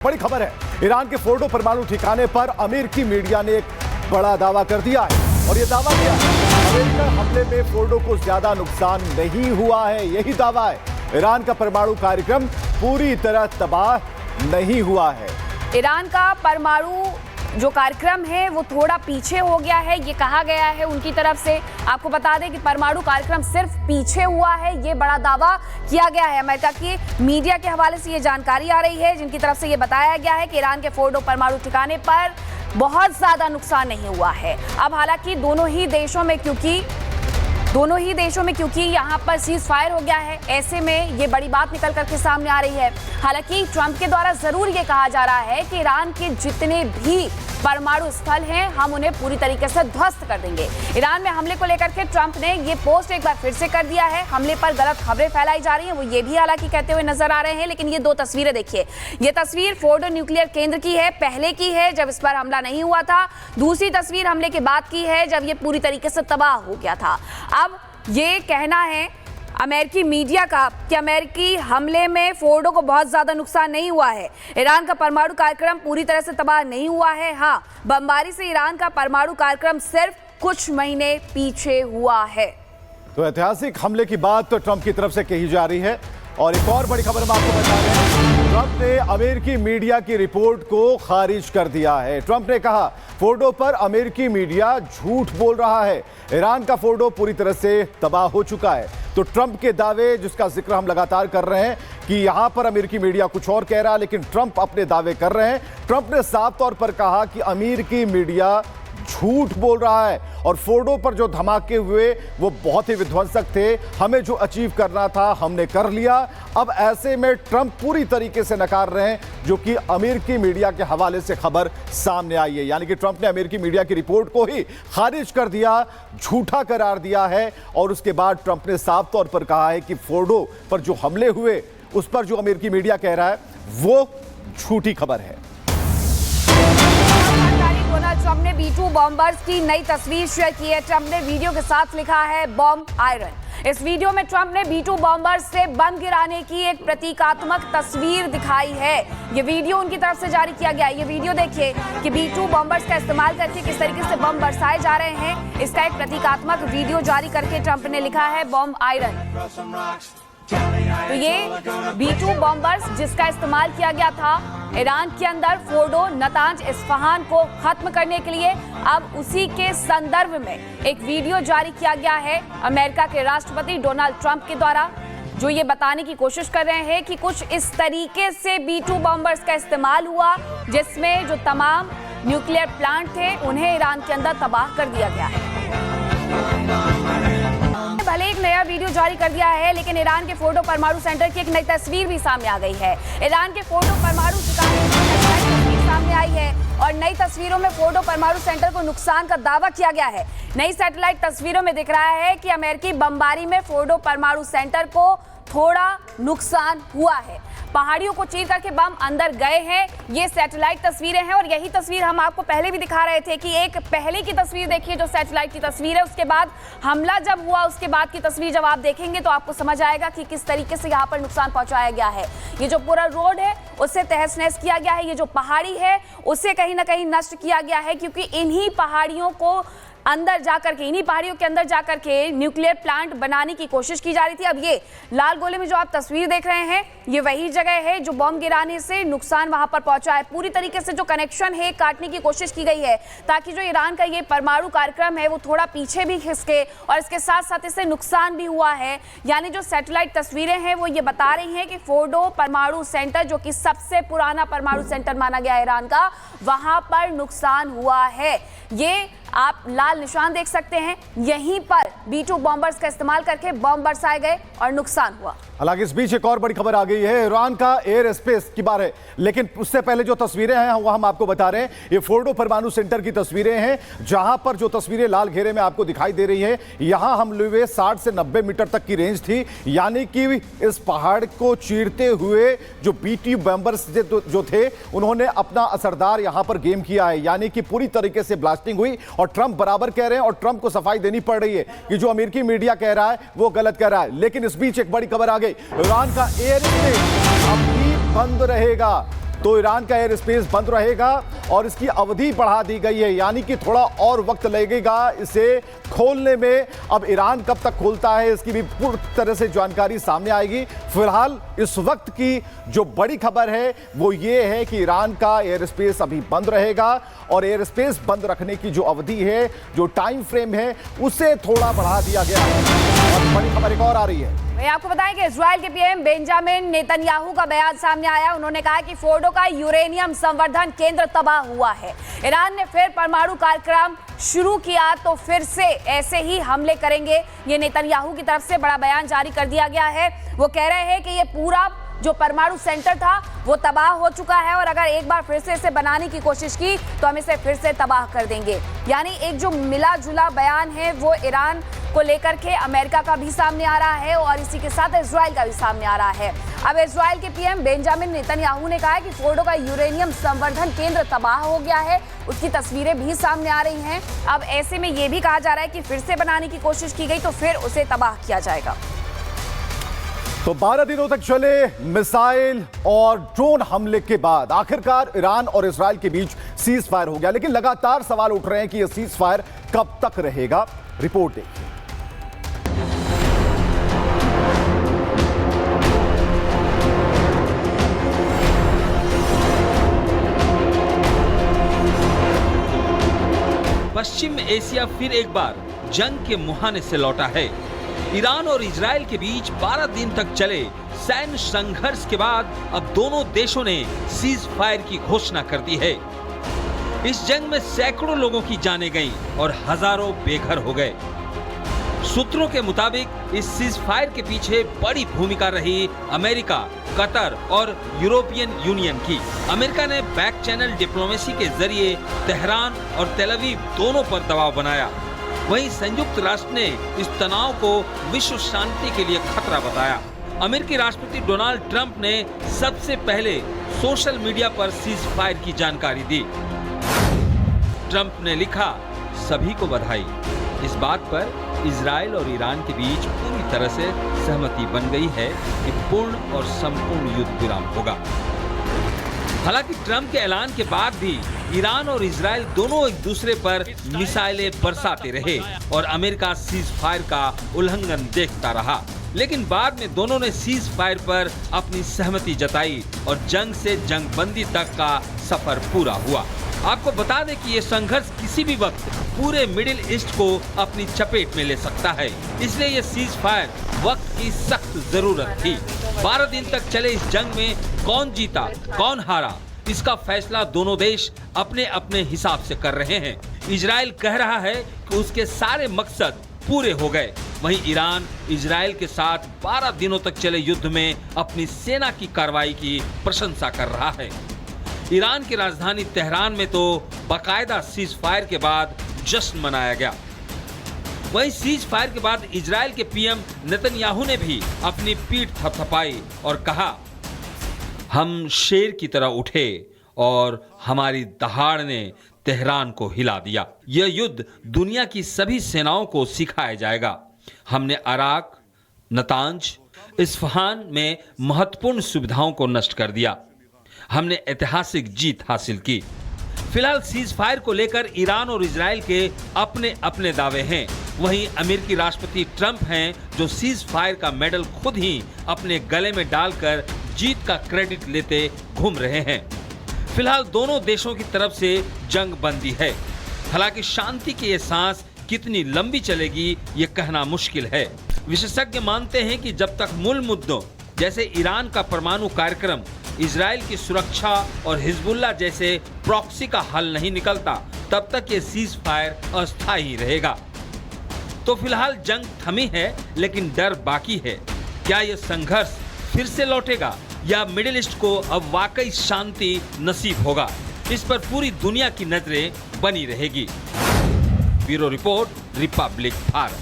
बड़ी खबर है, ईरान के फोर्डो परमाणु ठिकाने पर अमेरिकी मीडिया ने एक बड़ा दावा कर दिया है। और यह दावा क्या है? अमेरिका हमले में फोर्डो को ज्यादा नुकसान नहीं हुआ है, यही दावा है। ईरान का परमाणु कार्यक्रम पूरी तरह तबाह नहीं हुआ है। ईरान का परमाणु जो कार्यक्रम है वो थोड़ा पीछे हो गया है, ये कहा गया है उनकी तरफ से। आपको बता दें कि परमाणु कार्यक्रम सिर्फ पीछे हुआ है, ये बड़ा दावा किया गया है। अमेरिका की मीडिया के हवाले से ये जानकारी आ रही है, जिनकी तरफ से ये बताया गया है कि ईरान के फोर्डो परमाणु ठिकाने पर बहुत ज्यादा नुकसान नहीं हुआ है। अब हालांकि दोनों ही देशों में क्योंकि यहाँ पर सीज फायर हो गया है, ऐसे में ये बड़ी बात निकल करके सामने आ रही है। हालांकि ट्रंप के द्वारा जरूर ये कहा जा रहा है कि ईरान के जितने भी परमाणु स्थल हैं हम उन्हें पूरी तरीके से ध्वस्त कर देंगे। ईरान में हमले को लेकर के ट्रंप ने ये पोस्ट एक बार फिर से कर दिया है। हमले पर गलत खबरें फैलाई जा रही हैं, वो ये भी हालांकि कहते हुए नजर आ रहे हैं। लेकिन ये दो तस्वीरें देखिए, ये तस्वीर फोर्डो न्यूक्लियर केंद्र की है, पहले की है जब इस पर हमला नहीं हुआ था। दूसरी तस्वीर हमले के बाद की है जब ये पूरी तरीके से तबाह हो गया था। अब ये कहना है अमेरिकी मीडिया का कि अमेरिकी हमले में फोर्डो को बहुत ज्यादा नुकसान नहीं हुआ है, ईरान का परमाणु कार्यक्रम पूरी तरह से तबाह नहीं हुआ है। हाँ, बमबारी से ईरान का परमाणु कार्यक्रम सिर्फ कुछ महीने पीछे हुआ है। तो ऐतिहासिक हमले की बात तो ट्रंप की तरफ से कही जा रही है। और एक और बड़ी खबर हम आपको बता रहे हैं, ट्रंप ने अमेरिकी मीडिया की रिपोर्ट को खारिज कर दिया है। ट्रंप ने कहा फोर्डो पर अमेरिकी मीडिया झूठ बोल रहा है, ईरान का फोर्डो पूरी तरह से तबाह हो चुका है। तो ट्रंप के दावे, जिसका जिक्र हम लगातार कर रहे हैं कि यहां पर अमेरिकी मीडिया कुछ और कह रहा है, लेकिन ट्रंप अपने दावे कर रहे हैं। ट्रंप ने साफ तौर पर कहा कि अमेरिकी मीडिया झूठ बोल रहा है और फोर्डो पर जो धमाके हुए वो बहुत ही विध्वंसक थे, हमें जो अचीव करना था हमने कर लिया। अब ऐसे में ट्रंप पूरी तरीके से नकार रहे हैं जो कि अमेरिकी मीडिया के हवाले से खबर सामने आई है। यानी कि ट्रंप ने अमेरिकी मीडिया की रिपोर्ट को ही खारिज कर दिया, झूठा करार दिया है। और उसके बाद ट्रंप ने साफ तौर पर कहा है कि फोर्डो पर जो हमले हुए उस पर जो अमेरिकी मीडिया कह रहा है वो झूठी खबर है। डोनाल्ड ट्रंप ने B-2 बॉम्बर्स की नई तस्वीर शेयर की है। ट्रंप ने वीडियो के साथ लिखा है बॉम्ब आयरन। इस वीडियो में ट्रंप ने B-2 बॉम्बर्स से बम गिराने की एक प्रतीकात्मक तस्वीर दिखाई है। ये वीडियो उनकी तरफ से जारी किया गया है। ये वीडियो देखिए कि B-2 बॉम्बर्स का इस्तेमाल करके किस तरीके से बम बरसाए जा रहे हैं। इसका एक प्रतीकात्मक वीडियो जारी करके ट्रंप ने लिखा है बॉम्ब आयरन। तो ये B-2 बॉम्बर्स जिसका इस्तेमाल किया गया था ईरान के अंदर फोर्डो, नतांज, इस्फहान को खत्म करने के लिए, अब उसी के संदर्भ में एक वीडियो जारी किया गया है अमेरिका के राष्ट्रपति डोनाल्ड ट्रंप के द्वारा, जो ये बताने की कोशिश कर रहे हैं कि कुछ इस तरीके से B-2 बॉम्बर्स का इस्तेमाल हुआ जिसमें जो तमाम न्यूक्लियर प्लांट थे उन्हें ईरान के अंदर तबाह कर दिया गया है। भले एक नया वीडियो जारी कर दिया है, लेकिन ईरान के फोर्डो परमाणु सेंटर की एक नई तस्वीर भी सामने आ गई है। ईरान के फोर्डो परमाणु ठिकाने की तस्वीर सामने आई है और नई तस्वीरों में फोर्डो परमाणु सेंटर को नुकसान का दावा किया गया है। नई सैटेलाइट तस्वीरों में दिख रहा है कि अमेरिकी बमबारी में फोर्डो परमाणु सेंटर को थोड़ा नुकसान हुआ है। पहाड़ियों को चीर करके बम अंदर गए हैं। ये सैटेलाइट तस्वीरें हैं और यही तस्वीर हम आपको पहले भी दिखा रहे थे कि एक पहले की तस्वीर देखिए जो सैटेलाइट की तस्वीर है, उसके बाद हमला जब हुआ उसके बाद की तस्वीर जब आप देखेंगे तो आपको समझ आएगा कि किस तरीके से यहाँ पर नुकसान पहुंचाया गया है। ये जो पूरा रोड है उससे तहस नहस किया गया है, ये जो पहाड़ी है उससे कहीं ना कहीं नष्ट किया गया है, क्योंकि इन्हीं पहाड़ियों के अंदर जाकर के न्यूक्लियर प्लांट बनाने की कोशिश की जा रही थी। अब ये लाल गोले में जो आप तस्वीर देख रहे हैं ये वही जगह है जो बम गिराने से नुकसान वहां पर पहुंचा है। पूरी तरीके से जो कनेक्शन है काटने की कोशिश की गई है ताकि जो ईरान का ये परमाणु कार्यक्रम है वो थोड़ा पीछे भी खिसके, और इसके साथ साथ इससे नुकसान भी हुआ है। यानी जो सैटेलाइट तस्वीरें हैं वो ये बता रही हैं कि फोर्डो परमाणु सेंटर, जो कि सबसे पुराना परमाणु सेंटर माना गया ईरान का, वहां पर नुकसान हुआ है। ये आप लाल निशान देख सकते हैं, यहीं पर B-2 बॉम्बर्स का इस्तेमाल करके बम बरसाए गए और नुकसान हुआ। हालांकि इस बीच एक और बड़ी खबर आ गई है, ईरान का एयर स्पेस की बात है। लेकिन उससे पहले जो तस्वीरें हैं वो हम आपको बता रहे हैं, ये फोर्डो परमाणु सेंटर की तस्वीरें हैं, जहां पर जो तस्वीरें लाल घेरे में आपको दिखाई दे रही है, यहां हमले हुए 60 से 90 मीटर तक की रेंज थी। यानी कि इस पहाड़ को चीरते हुए जो B-2 बॉम्बर्स जो थे उन्होंने अपना असरदार यहां पर गेम किया है। यानी कि पूरी तरीके से ब्लास्टिंग हुई और ट्रंप बराबर कह रहे हैं और ट्रंप को सफाई देनी पड़ रही है कि जो अमेरिकी मीडिया कह रहा है वो गलत कह रहा है। लेकिन इस बीच एक बड़ी खबर आ गई, ईरान का एयर स्पेस अब भी बंद रहेगा। तो ईरान का एयर स्पेस बंद रहेगा और इसकी अवधि बढ़ा दी गई है, यानी कि थोड़ा और वक्त लगेगा इसे खोलने में। अब ईरान कब तक खोलता है इसकी भी पूरी तरह से जानकारी सामने आएगी। फिलहाल इस वक्त की जो बड़ी खबर है वो ये है कि ईरान का एयर स्पेस अभी बंद रहेगा और एयर स्पेस बंद रखने की जो अवधि है, जो टाइम फ्रेम है, उसे थोड़ा बढ़ा दिया गया है। और बड़ी खबर एक और आ रही है। मैं आपको बताएं कि इजराइल के पीएम बेंजामिन नेतन्याहू का बयान सामने आया। उन्होंने कहा कि फोर्डो का यूरेनियम संवर्धन केंद्र तबाह हुआ है। ईरान ने फिर परमाणु कार्यक्रम शुरू किया तो फिर से ऐसे ही हमले करेंगे। ये नेतन्याहू की तरफ से बड़ा बयान जारी कर दिया गया है। वो कह रहे हैं कि ये पूरा जो परमाणु सेंटर था वो तबाह हो चुका है और अगर एक बार फिर से इसे बनाने की कोशिश की तो हम इसे फिर से तबाह कर देंगे। यानी एक जो मिला जुला बयान है वो ईरान को लेकर के अमेरिका का भी सामने आ रहा है और इसी के साथ इजराइल का भी सामने आ रहा है। अब इजराइल के पीएम बेंजामिन नेतन्याहू ने कहा है कि फोर्डो का यूरेनियम संवर्धन केंद्र तबाह हो गया है। उसकी तस्वीरें भी सामने आ रही हैं। अब ऐसे में यह भी कहा जा रहा है कि फिर से बनाने की कोशिश की गई तो फिर उसे तबाह किया जाएगा। तो 12 दिनों तक चले मिसाइल और ड्रोन हमले के बाद आखिरकार ईरान और इजराइल के बीच सीज फायर हो गया, लेकिन लगातार सवाल उठ रहे हैं कि यह सीज फायर कब तक रहेगा। रिपोर्ट देखिए। पश्चिम एशिया फिर एक बार जंग के मुहाने से लौटा है। ईरान और इजराइल के बीच 12 दिन तक चले सैन्य संघर्ष के बाद अब दोनों देशों ने सीज फायर की घोषणा कर दी है। इस जंग में सैकड़ों लोगों की जानें गईं और हजारों बेघर हो गए। सूत्रों के मुताबिक इस सीज फायर के पीछे बड़ी भूमिका रही अमेरिका, कतर और यूरोपियन यूनियन की। अमेरिका ने बैक चैनल डिप्लोमेसी के जरिए तेहरान और तेल अवीव दोनों पर दबाव बनाया। वहीं संयुक्त राष्ट्र ने इस तनाव को विश्व शांति के लिए खतरा बताया। अमेरिकी राष्ट्रपति डोनाल्ड ट्रंप ने सबसे पहले सोशल मीडिया पर सीज फायर की जानकारी दी। ट्रंप ने लिखा, सभी को बधाई। इस बात पर इजराइल और ईरान के बीच पूरी तरह से सहमति बन गई है कि पूर्ण और संपूर्ण युद्ध विराम होगा। हालांकि ट्रंप के ऐलान के बाद भी ईरान और इजराइल दोनों एक दूसरे पर मिसाइलें बरसाते रहे और अमेरिका सीज फायर का उल्लंघन देखता रहा। लेकिन बाद में दोनों ने सीज फायर पर अपनी सहमति जताई और जंग से जंगबंदी तक का सफर पूरा हुआ। आपको बता दें कि ये संघर्ष किसी भी वक्त पूरे मिडिल ईस्ट को अपनी चपेट में ले सकता है, इसलिए ये सीज फायर वक्त की सख्त जरूरत थी। 12 दिन तक चले इस जंग में कौन जीता कौन हारा, इसका फैसला दोनों देश अपने अपने हिसाब से कर रहे हैं। इजराइल कह रहा है कि उसके सारे मकसद पूरे हो गए, वहीं ईरान इजराइल के साथ 12 दिनों तक चले युद्ध में अपनी सेना की कार्रवाई की प्रशंसा कर रहा है। ईरान की राजधानी तेहरान में तो बाकायदा सीज फायर के बाद जश्न मनाया गया। वहीं सीज फायर के बाद इजराइल के पीएम नेतन्याहू ने भी अपनी पीठ थपथपाई और कहा, हम शेर की तरह उठे और हमारी दहाड़ ने तेहरान को हिला दिया। यह युद्ध दुनिया की सभी सेनाओं को सिखाया जाएगा। हमने अराक, नतांज, इस्फहान में महत्वपूर्ण सुविधाओं को नष्ट कर दिया। हमने ऐतिहासिक जीत हासिल की। फिलहाल सीज फायर को लेकर ईरान और इजराइल के अपने अपने दावे हैं। वहीं अमेरिकी राष्ट्रपति ट्रंप हैं जो सीज फायर का मेडल खुद ही अपने गले में डालकर जीत का क्रेडिट लेते घूम रहे हैं। फिलहाल दोनों देशों की तरफ से जंग बंदी है। हालांकि शांति की ये सांस कितनी लंबी चलेगी ये कहना मुश्किल है। विशेषज्ञ मानते हैं कि जब तक मूल मुद्दों जैसे ईरान का परमाणु कार्यक्रम, इजराइल की सुरक्षा और हिजबुल्लाह जैसे प्रॉक्सी का हल नहीं निकलता, तब तक ये सीज फायर अस्थायी ही रहेगा। तो फिलहाल जंग थमी है लेकिन डर बाकी है। क्या यह संघर्ष फिर से लौटेगा या मिडिल ईस्ट को अब वाकई शांति नसीब होगा, इस पर पूरी दुनिया की नजरें बनी रहेगी। Bureau report, Republic Bharat.